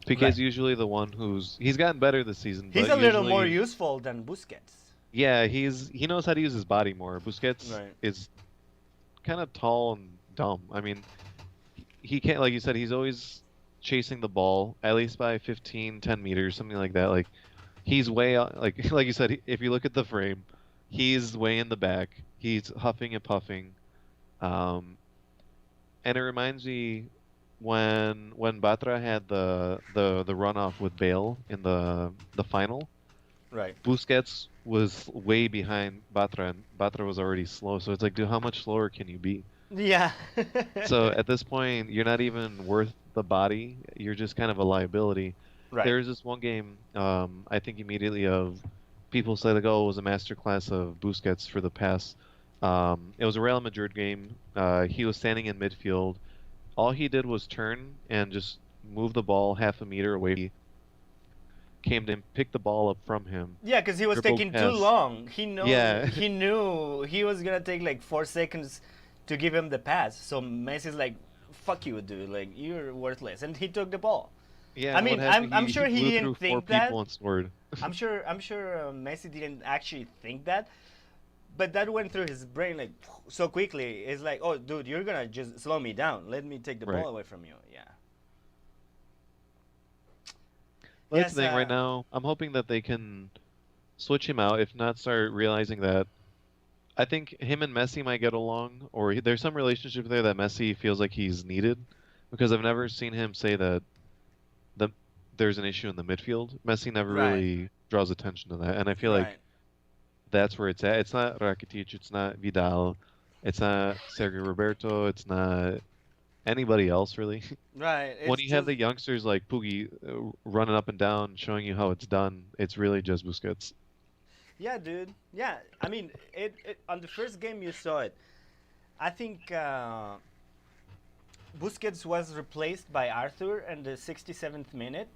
PK's Right. usually the one he's gotten better this season. He's but a little more usually- useful than Busquets. Yeah, he knows how to use his body more. Busquets Right. is kind of tall and dumb. I mean, he can't, like you said, he's always chasing the ball at least by 15, 10 meters, something like that. Like he's way out, like you said, if you look at the frame, he's way in the back. He's huffing and puffing. And it reminds me when Batra had the runoff with Bale in the final. Right. Busquets was way behind Batra, and Batra was already slow. So it's like, dude, how much slower can you be? Yeah. So at this point, you're not even worth the body. You're just kind of a liability. Right. There's this one game, I think immediately of people say like, oh, it was a masterclass of Busquets for the pass. It was a Real Madrid game. He was standing in midfield. All he did was turn and just move the ball half a meter away. Came to him, picked the ball up from him. Yeah, because he was Dribbled taking too pass. long. He Yeah. He knew he was gonna take like 4 seconds to give him the pass. So Messi's like, "Fuck you, dude! Like you're worthless." And he took the ball. Yeah, I and what mean, happened, I'm sure he blew didn't through think four that. people and scored. I'm sure Messi didn't actually think that, but that went through his brain like so quickly. It's like, "Oh, dude, you're gonna just slow me down. Let me take the Right. ball away from you." Yeah. Well, that's Yes, the thing right now. I'm hoping that they can switch him out. If not, start realizing that. I think him and Messi might get along, or there's some relationship there that Messi feels like he's needed, because I've never seen him say that there's an issue in the midfield. Messi never Right. really draws attention to that, and I feel like Right. that's where it's at. It's not Rakitic, it's not Vidal, it's not Sergio Roberto, it's not anybody else really. Right. When It's you have just- the youngsters like Poogie running up and down, showing you how it's done, it's really just Busquets. Yeah, dude. Yeah, I mean, it on the first game you saw it. I think Busquets was replaced by Arthur in the 67th minute,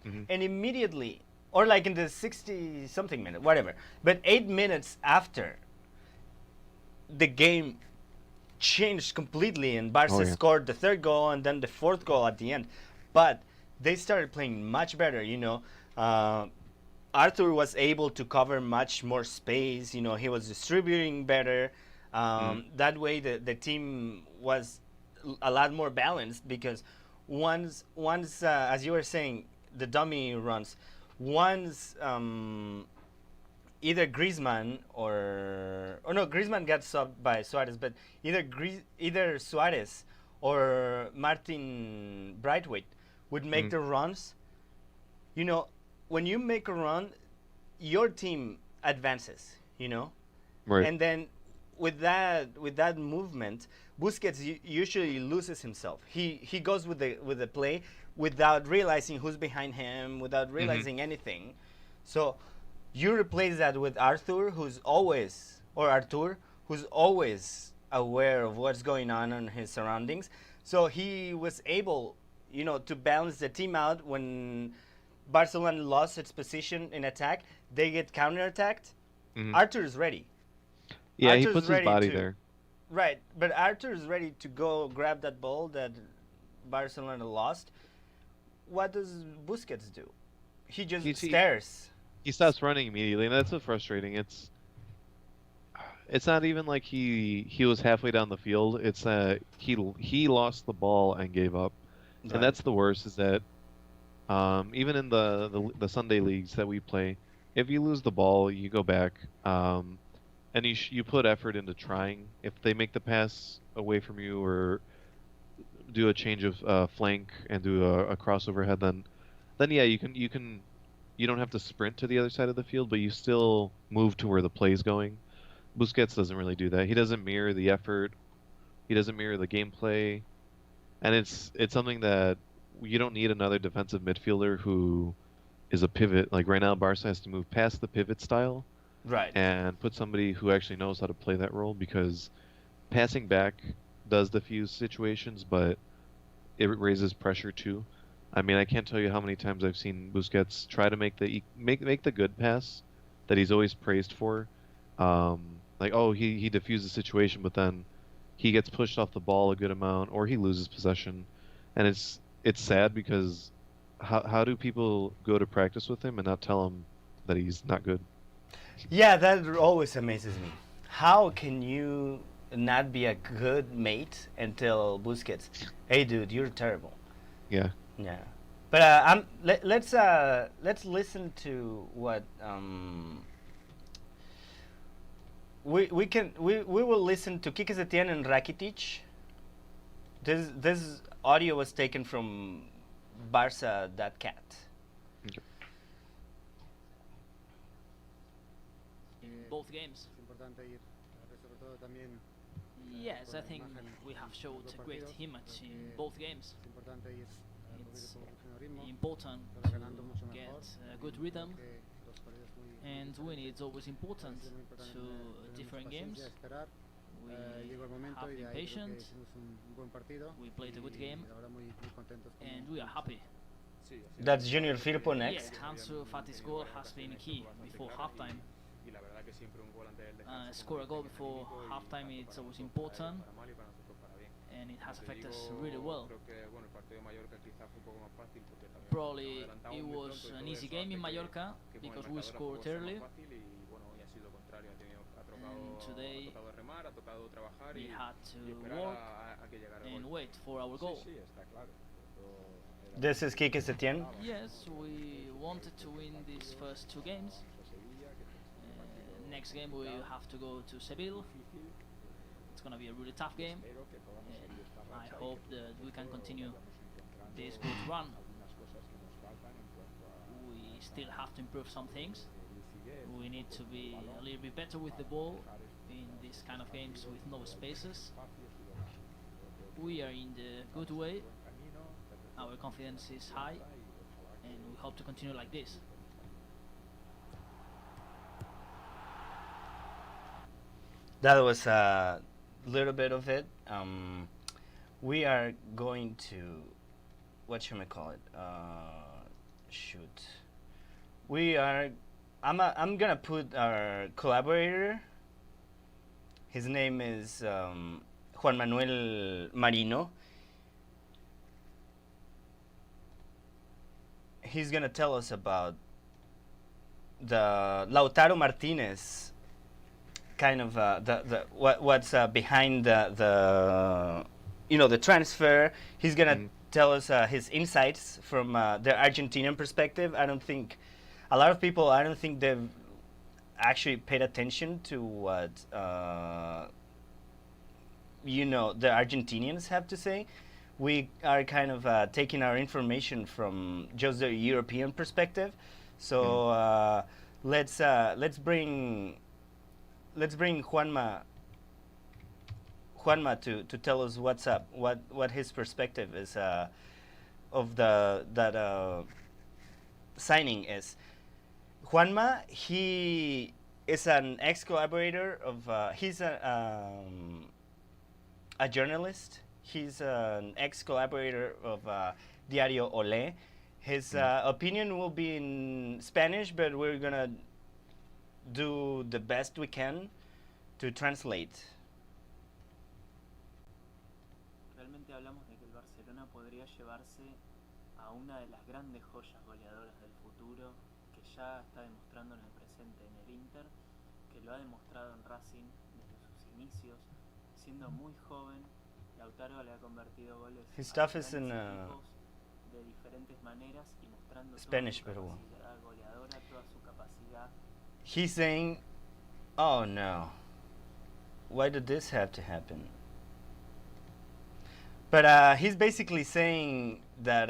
Mhm. and immediately, or like in the 60 something minute, whatever. But 8 minutes after, the game changed completely, and Barca Oh, yeah. scored the third goal and then the fourth goal at the end. But they started playing much better, Arthur was able to cover much more space. He was distributing better. That way, the team was a lot more balanced because once as you were saying, the dummy runs. Once either Griezmann or no, Griezmann got subbed by Suarez, but either Suarez or Martin Braithwaite would make the runs. When you make a run, your team advances, Right. and then with that movement, Busquets usually loses himself. He goes with the play without realizing who's behind him, without realizing anything. So you replace that with Arthur, who's always aware of what's going on in his surroundings. So he was able, to balance the team out when Barcelona lost its position in attack. They get counterattacked. Hmm. Arthur is ready. Yeah, he Arthur's puts his ready body to there. right, but Arthur is ready to go grab that ball that Barcelona lost. What does Busquets do? He just He stares. he stops running immediately, and that's so frustrating. It's not even like he was halfway down the field. It's he lost the ball and gave up, and Right. that's the worst. Is that even in the Sunday leagues that we play, if you lose the ball, you go back, and you put effort into trying. If they make the pass away from you or do a change of flank and do a crossover head, then yeah, you don't have to sprint to the other side of the field, but you still move to where the play's going. Busquets doesn't really do that. He doesn't mirror the effort. He doesn't mirror the gameplay, and it's something that you don't need another defensive midfielder who is a pivot. Like right now, Barca has to move past the pivot style Right. and put somebody who actually knows how to play that role, because passing back does diffuse situations, but it raises pressure too. I mean, I can't tell you how many times I've seen Busquets try to make the good pass that he's always praised for. Like, oh, he diffused the situation, but then he gets pushed off the ball a good amount, or he loses possession, and it's sad because how do people go to practice with him and not tell him that he's not good? Yeah, that always amazes me. How can you not be a good mate and tell Busquets, "Hey, dude, you're terrible." Yeah. Yeah, but let's listen to what we will listen to Quique Setién and Rakitic. This audio was taken from Barca.cat. Okay. In both games. Yes, I think we have showed a great image in both games. It's important to get a good rhythm, and winning is always important to different games. We have been patient, we played a good game, and we are happy. That's Junior Firpo Yes, next. Ansu Fati's goal has been key before halftime. Score a goal before halftime, it's always important, and it has affected us really well. Probably it was an easy game in Mallorca because we scored early, and today we had to work and wait for our goal. This is Quique Setién. Yes, we wanted to win these first two games. Next game we have to go to Seville. It's gonna be a really tough game, and I hope that we can continue this good run. We still have to improve some things. We need to be a little bit better with the ball in these kind of games with no spaces. We are in the good way. Our confidence is high, and we hope to continue like this. That was a little bit of it. We are going to, what should I call it? Shoot. We are. I'm gonna put our collaborator. His name is Juan Manuel Marino. He's gonna tell us about the Lautaro Martinez kind of what's behind the transfer. He's gonna tell us his insights from the Argentinian perspective. I don't think they've actually paid attention to what the Argentinians have to say. We are kind of taking our information from just the European perspective. So let's bring Juanma to tell us what's up, what his perspective is of that signing is. Juanma, he is an ex-collaborator of he's a journalist. He's an ex-collaborator of Diario Olé. His opinion will be in Spanish, but we're gonna do the best we can to translate. Realmente hablamos de que el Barcelona podría llevarse a una de las grandes joyas goleadoras del futuro, que ya está demostrando en el presente en el Inter, que lo ha demostrado en Racing desde sus inicios, siendo muy joven. Lautaro le ha convertido goles His a stuff is grandes in equipos de diferentes maneras y mostrando Spanish, toda pero su bueno. capacidad goleadora, toda su capacidad. He's saying, "Oh no, why did this have to happen?" But he's basically saying that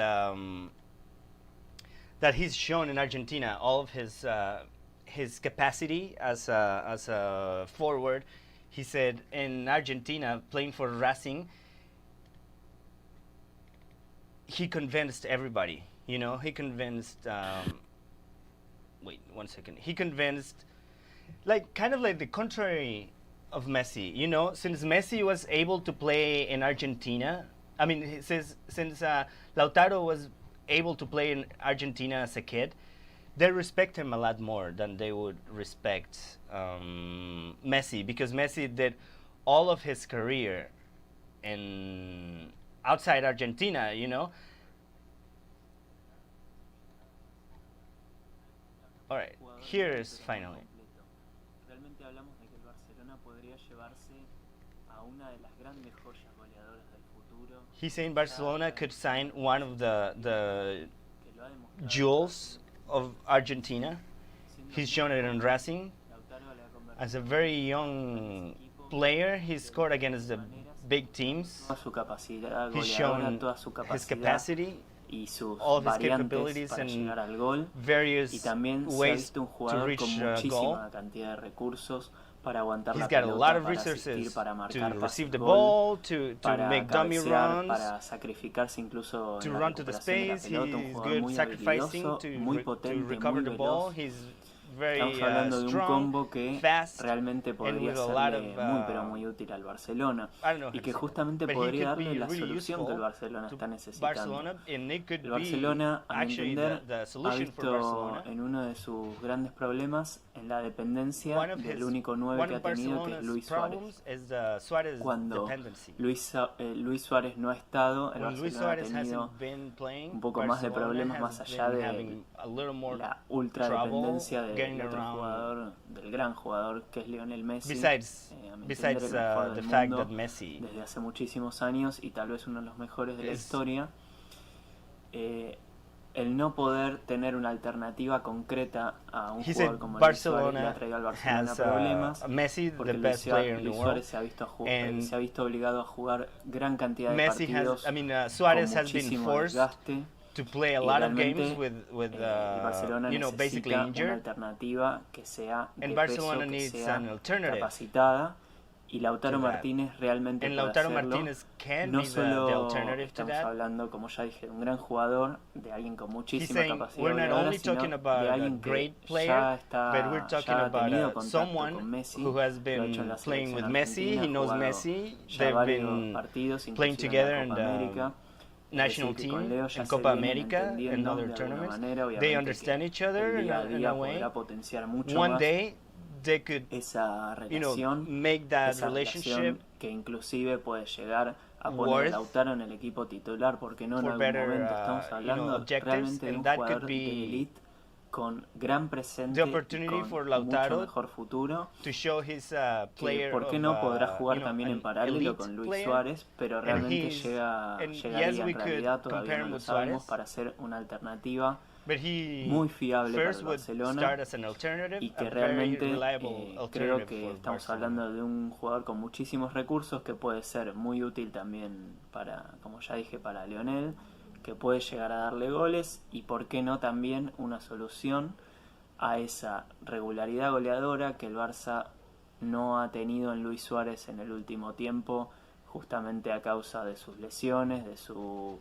that he's shown in Argentina all of his capacity as a forward. He said in Argentina, playing for Racing, he convinced everybody. You know, he convinced. Wait 1 second. He convinced, like, kind of like the contrary of Messi. You know, since Messi was able to play in Argentina, I mean, since Lautaro was able to play in Argentina as a kid, they respect him a lot more than they would respect Messi, because Messi did all of his career in outside Argentina, you know. All right, here is finally. Realmente hablamos de que el Barcelona podría llevarse a una de las grandes joyas goleadoras del futuro. He's saying Barcelona could sign one of the Que lo ha demostrado jewels of Argentina. siendo He's shown it in Racing. Lautaro le ha convertido As a very young player, he scored against the big teams. toda su capacidad He's goleadora, shown toda su his capacidad capacity, y sus all of his variantes capabilities para and llegar al gol, y various también se ha ways visto un to jugador reach con a goal. muchísima cantidad de recursos para aguantar He's la got a pelota, lot of para asistir, resources para to marcar pases receive the gol, ball, to para make dummy cabecear, runs, para sacrificarse incluso to en la run to the recuperación de la space. pelota, un He's jugador good muy sacrificing habilidoso, muy to potente, recover muy the ball. veloz. He's very Estamos hablando de un strong, combo que fast, realmente and podría with a lot serle of muy pero muy útil al Barcelona, I don't know y how que to say justamente but he podría could darle be la really solución que el useful Barcelona to está necesitando. Barcelona, and it could El Barcelona, be a mi actually entender, the ha solution for visto Barcelona. en uno de sus grandes problemas en la dependencia One of del his único 9 one que of ha tenido, que es Barcelona's Luis Suárez. problems is the Suarez Cuando dependency. Luis Suárez no ha estado, el When Luis Barcelona ha Suarez tenido hasn't been playing, un poco más de Barcelona problemas has más allá been de having a little more la ultra trouble dependencia getting del otro around. jugador, del gran jugador que es Lionel Messi. Besides, A mi besides entender, el mejor the del fact mundo that Messi desde hace muchísimos años y tal vez uno de los mejores de la Es- historia, el no poder tener una alternativa concreta a un he jugador said como Luis Suárez le Barcelona ha traído al Barcelona has problemas, Messi, porque the best player in the Luis world. Suárez se ha visto, and se ha visto obligado a jugar gran cantidad de Messi partidos has, I mean, Suarez con has been muchísimo forced desgaste. to play a Y lot of realmente, games with el Barcelona you know, basically necesita una injured. alternativa que sea de And peso, Barcelona que needs sea an alternative capacitada, y Lautaro to that. Martínez realmente And puede Lautaro hacerlo. Martinez can No be the solo alternative to estamos that. hablando, como ya dije, de un gran jugador, de alguien con He's muchísima saying capacidad we're not goleadora, only sino talking de about a alguien great que player, ya está, but we're talking ya ha about tenido contacto someone con Messi, who has lo ha hecho en been la playing with selección Messi. argentina, He ha knows jugado Messi. ya They've varios been partidos, playing inclusive together en in la Copa América. the national Es decir, que con team Leo ya in se Copa vienen America and entendiendo other de alguna tournaments. manera, They obviamente, understand que each other el día a in día a way. podrá potenciar mucho One más day they could, esa you know, relación, make that esa relationship relación que inclusive puede llegar a poner a worth Lautaro en el equipo titular, porque no en for algún better, momento. Estamos you know, hablando objectives, realmente de and un that could jugador de be elite con gran presente the y opportunity con for mucho Lautaro mejor futuro. to show his Que, player ¿por qué of, no podrá jugar you know, también en an paralelo elite con Luis player? Suárez? Pero And realmente he's- and llegaría yes, we en could realidad, compare todavía no him lo with sabemos, Suárez, para ser una alternativa but he muy fiable para first el would Barcelona, start as an alternative, y que a very realmente reliable creo alternative que for estamos Barcelona. hablando de un jugador con muchísimos recursos que puede ser muy útil también para, como ya dije, para Lionel, que puede llegar a darle goles, y por qué no también una solución a esa regularidad goleadora que el Barça no ha tenido en Luis Suárez en el último tiempo, justamente a causa de sus lesiones, de su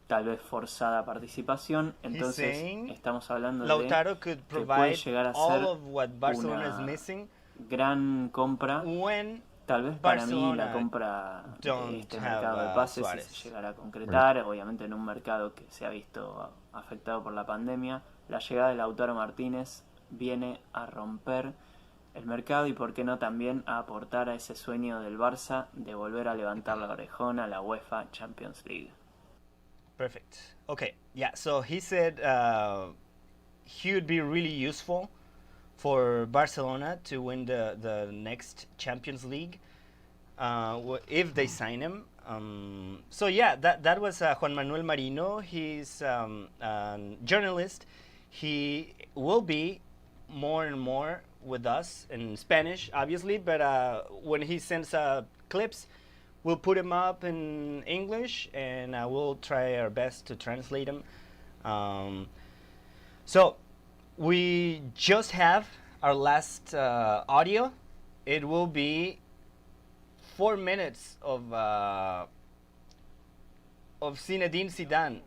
tal vez forzada participación. Entonces saying estamos hablando Lautaro could que puede provide llegar a all ser of what Barcelona is una missing gran compra, when Tal vez para mí la Barcelona compra de don't este have mercado de pases, si Suárez. se llegara a concretar, obviamente en un mercado que se ha visto afectado por la pandemia, la llegada de Lautaro Martínez viene a romper el mercado y por qué no también a aportar a ese sueño del Barça de volver a levantar la orejona a la UEFA Champions League. Perfect. Okay. Yeah. So he said he would be really useful for Barcelona to win the next Champions League if they sign him. So yeah, that was Juan Manuel Marino. He's a journalist. He will be more and more with us in Spanish, obviously, but when he sends clips, we'll put him up in English, and we'll try our best to translate them. So we just have our last audio. It will be 4 minutes of Zinedine Zidane.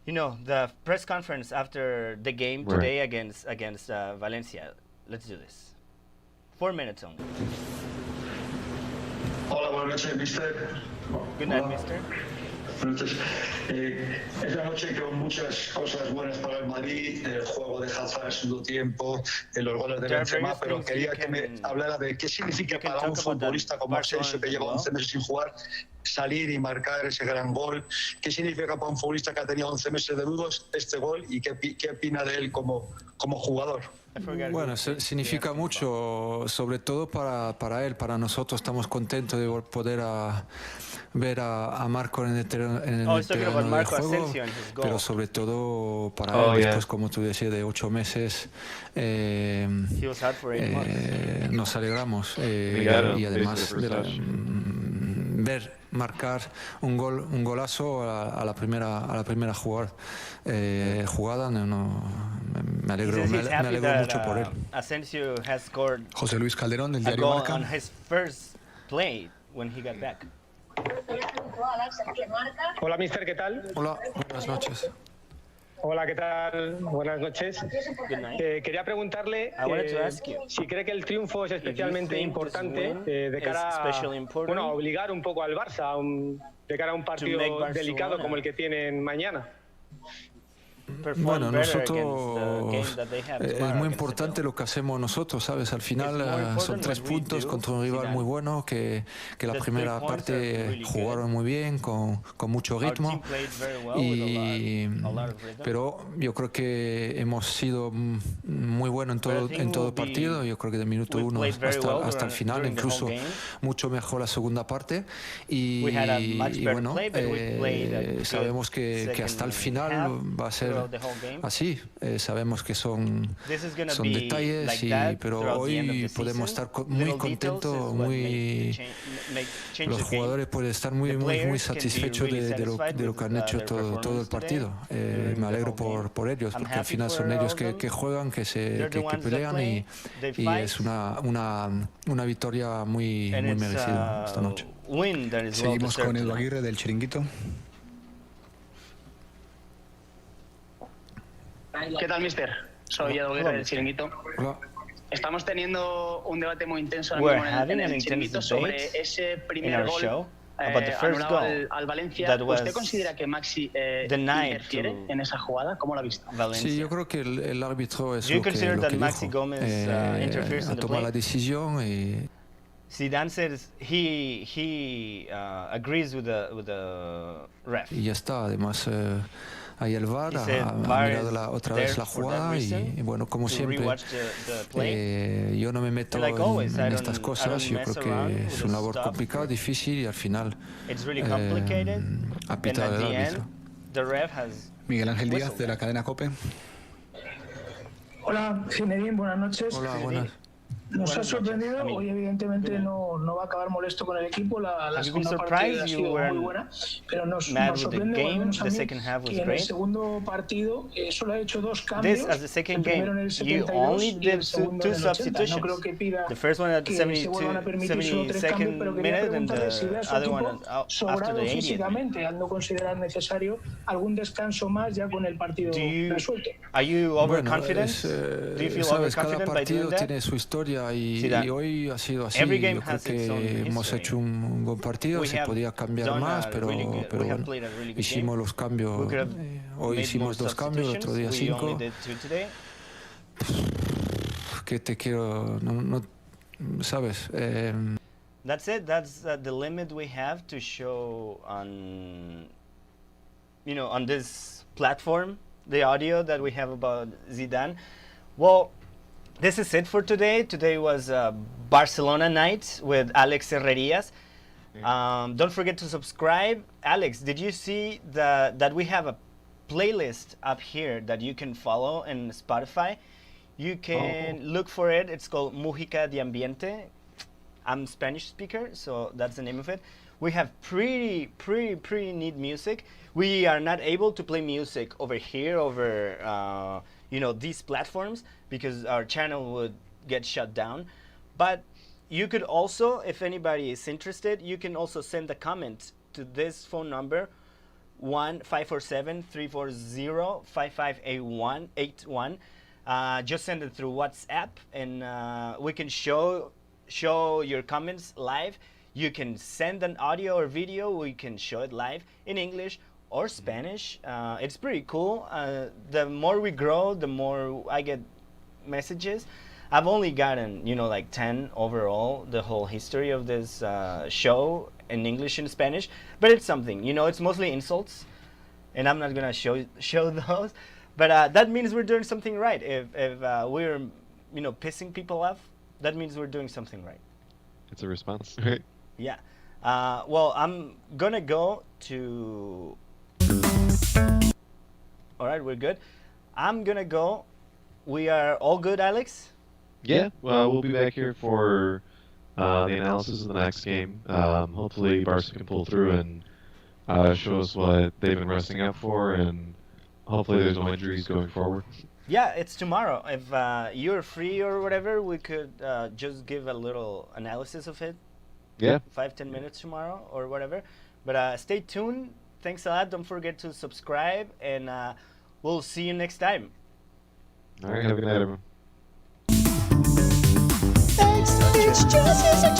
You know, the press conference after the game today against Valencia. Let's do this. 4 minutes only. Hola, buenas noches, mister. Good night, mister. Buenas noches. Es la noche con muchas cosas buenas para el Madrid, el juego de Hazard en segundo tiempo, los goles de Benzema, pero quería que me hablara de qué significa para un futbolista como Asensio, que lleva 11 meses sin jugar, salir y marcar ese gran gol. ¿Qué significa para un futbolista que ha tenido 11 meses de dudas este gol y qué opina de él como jugador? Bueno, significa mucho, sobre todo para él, para nosotros. Estamos contentos de poder ver a Marco en el terreno del juego, pero sobre todo para él, después, como tú decías, de 8 meses, nos alegramos y además ver marcar un golazo a la primera jugada, me alegro mucho por él. Asensio has scored José Luis Calderón, del diario Marca. On his first play when he got back. Hola, mister, ¿qué tal? Hola, buenas noches. Hola, ¿qué tal? Buenas noches. Quería preguntarle si cree que el triunfo es especialmente importante de cara a obligar un poco al Barça de cara a un partido delicado como el que tienen mañana. Bueno, nosotros es muy importante lo que hacemos nosotros, ¿sabes? Al final son 3 puntos contra un rival muy bueno que la primera parte jugaron muy bien, con mucho ritmo, pero yo creo que hemos sido muy buenos en todo el partido. Yo creo que del minuto 1 hasta el final, incluso mucho mejor la segunda parte, y bueno, sabemos que hasta el final va a ser así. Sabemos que son detalles, pero hoy podemos estar muy contentos, los jugadores pueden estar muy satisfechos de lo que han hecho todo el partido. Me alegro por ellos, porque al final son ellos que juegan, que pelean, y es una victoria muy merecida esta noche. Seguimos con Edu Aguirre, del Chiringuito. ¿Qué tal, mister? Soy Edu Aguirre, del Chiringuito. Hola. Estamos teniendo un debate muy intenso ahora mismo en el Chiringuito sobre ese primer gol anulado al Valencia. ¿Usted considera que Maxi interfiere en esa jugada? ¿Cómo lo ha visto? Sí, yo creo que el árbitro es lo que dijo. Ha tomado la decisión y... Zidane says he agrees with the ref. Y ya está. Además, ahí el VAR ha mirado otra vez la jugada y bueno, como siempre, yo no me meto en estas cosas. Yo creo que es una labor complicada, difícil, y al final ha pitado el árbitro. Miguel Ángel Díaz, de la cadena COPE. Hola, Zinedine, buenas noches. Hola, buenas. Nos ha sorprendido, hoy evidentemente no va a acabar molesto con el equipo, la segunda parte ha sido muy buena, pero nos sorprende por lo menos a mí que en el segundo partido solo ha hecho 2 cambios, el primero en el 72 y el segundo en el 80. No creo que pida que se vuelvan a permitir solo 3 cambios, pero quería preguntarle si ve a su equipo sobrado físicamente, al no considerar necesario algún descanso más ya con el partido resuelto. Are you overconfident? Bueno, sabes, cada partido tiene su historia historia y hoy ha sido así. Yo creo que hemos hecho un buen partido, se podía cambiar más, pero bueno, hicimos los cambios. Hoy hicimos 2 cambios, otro día 5. Que te quiero, no sabes. That's it. That's the limit we have to show on, on this platform, the audio that we have about Zidane. Well, this is it for today. Today was Barcelona night with Alex Herrerias. Don't forget to subscribe. Alex, did you see that we have a playlist up here that you can follow in Spotify? You can look for it. It's called Música de Ambiente. I'm Spanish speaker, so that's the name of it. We have pretty neat music. We are not able to play music over here, over these platforms, because our channel would get shut down. But you could also, if anybody is interested, you can also send a comment to this phone number, 1-547-340-5581. Just send it through WhatsApp, and we can show your comments live. You can send an audio or video. We can show it live in English or Spanish. It's pretty cool. The more we grow, the more I get messages. I've only gotten, like 10 overall, the whole history of this show in English and Spanish. But it's something, it's mostly insults, and I'm not gonna show those. But that means we're doing something right. If we're, pissing people off, that means we're doing something right. It's a response, right? Yeah. Well, I'm gonna go to. All right, we're good. I'm gonna go. We are all good, Alex? Yeah. Well, we'll be back here for the analysis of the next game. Hopefully, Barca can pull through and show us what they've been resting up for, and hopefully there's no injuries going forward. Yeah, it's tomorrow. If you're free or whatever, we could just give a little analysis of it. Yeah. 5-10 minutes tomorrow or whatever. But stay tuned. Thanks a lot. Don't forget to subscribe, and we'll see you next time. All right, have a good night, everyone. It's just a